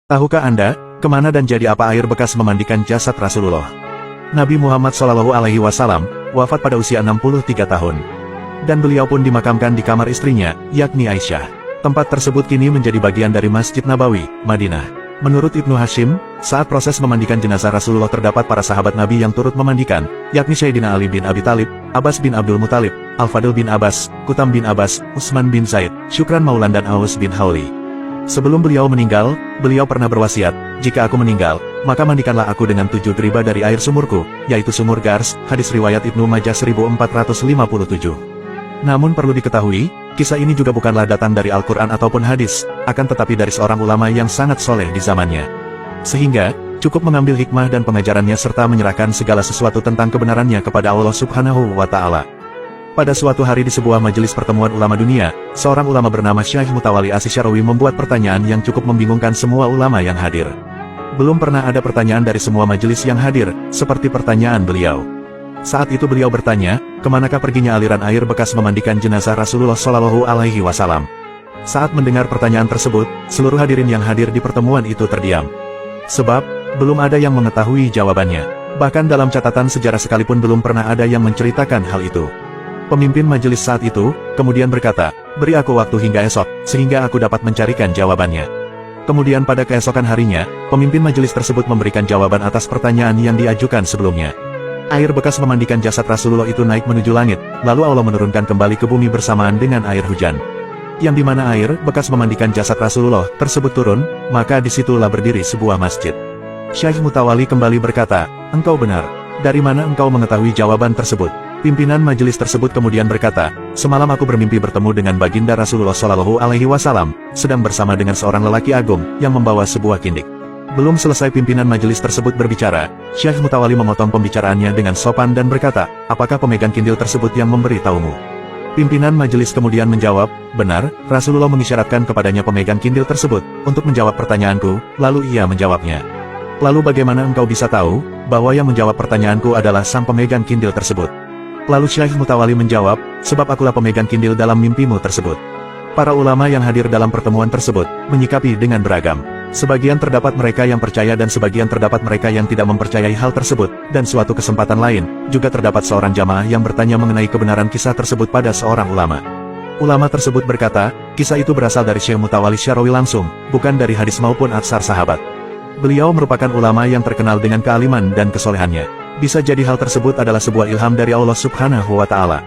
Tahukah Anda, kemana dan jadi apa air bekas memandikan jasad Rasulullah? Nabi Muhammad SAW wafat pada usia 63 tahun. Dan beliau pun dimakamkan di kamar istrinya, yakni Aisyah. Tempat tersebut kini menjadi bagian dari Masjid Nabawi, Madinah. Menurut Ibnu Hashim, saat proses memandikan jenazah Rasulullah terdapat para sahabat Nabi yang turut memandikan, yakni Sayyidina Ali bin Abi Thalib, Abbas bin Abdul Muthalib, Al-Fadl bin Abbas, Kutam bin Abbas, Utsman bin Zaid, Syukran Maulan dan Aus bin Hawli. Sebelum beliau meninggal, beliau pernah berwasiat, jika aku meninggal, maka mandikanlah aku dengan 7 driba dari air sumurku, yaitu sumur Gars, hadis riwayat Ibnu Majah 1457. Namun perlu diketahui, kisah ini juga bukanlah datang dari Al-Quran ataupun hadis, akan tetapi dari seorang ulama yang sangat soleh di zamannya. Sehingga, cukup mengambil hikmah dan pengajarannya serta menyerahkan segala sesuatu tentang kebenarannya kepada Allah Subhanahu wa Ta'ala. Pada suatu hari di sebuah majelis pertemuan ulama dunia, seorang ulama bernama Syekh Mutawalli As-Syarawi membuat pertanyaan yang cukup membingungkan semua ulama yang hadir. Belum pernah ada pertanyaan dari semua majelis yang hadir, seperti pertanyaan beliau. Saat itu beliau bertanya, kemanakah perginya aliran air bekas memandikan jenazah Rasulullah SAW? Saat mendengar pertanyaan tersebut, seluruh hadirin yang hadir di pertemuan itu terdiam. Sebab, belum ada yang mengetahui jawabannya. Bahkan dalam catatan sejarah sekalipun belum pernah ada yang menceritakan hal itu. Pemimpin majelis saat itu, kemudian berkata, beri aku waktu hingga esok, sehingga aku dapat mencarikan jawabannya. Kemudian pada keesokan harinya, pemimpin majelis tersebut memberikan jawaban atas pertanyaan yang diajukan sebelumnya. Air bekas memandikan jasad Rasulullah itu naik menuju langit, lalu Allah menurunkan kembali ke bumi bersamaan dengan air hujan. Yang dimana air bekas memandikan jasad Rasulullah tersebut turun, maka disitulah berdiri sebuah masjid. Syekh Mutawalli kembali berkata, engkau benar. Dari mana engkau mengetahui jawaban tersebut? Pimpinan majelis tersebut kemudian berkata, semalam aku bermimpi bertemu dengan baginda Rasulullah SAW, sedang bersama dengan seorang lelaki agung, yang membawa sebuah kindik. Belum selesai pimpinan majelis tersebut berbicara, Syekh Mutawalli memotong pembicaraannya dengan sopan dan berkata, apakah pemegang kindil tersebut yang memberitahumu? Pimpinan majelis kemudian menjawab, benar, Rasulullah mengisyaratkan kepadanya pemegang kindil tersebut, untuk menjawab pertanyaanku, lalu ia menjawabnya. Lalu bagaimana engkau bisa tahu, bahwa yang menjawab pertanyaanku adalah sang pemegang kindil tersebut? Lalu Syekh Mutawalli menjawab, sebab akulah pemegang kindil dalam mimpimu tersebut. Para ulama yang hadir dalam pertemuan tersebut, menyikapi dengan beragam. Sebagian terdapat mereka yang percaya dan sebagian terdapat mereka yang tidak mempercayai hal tersebut, dan suatu kesempatan lain, juga terdapat seorang jamaah yang bertanya mengenai kebenaran kisah tersebut pada seorang ulama. Ulama tersebut berkata, kisah itu berasal dari Syekh Mutawalli Syarawi langsung, bukan dari hadis maupun atsar sahabat. Beliau merupakan ulama yang terkenal dengan kealiman dan kesolehannya. Bisa jadi hal tersebut adalah sebuah ilham dari Allah Subhanahu wa Ta'ala.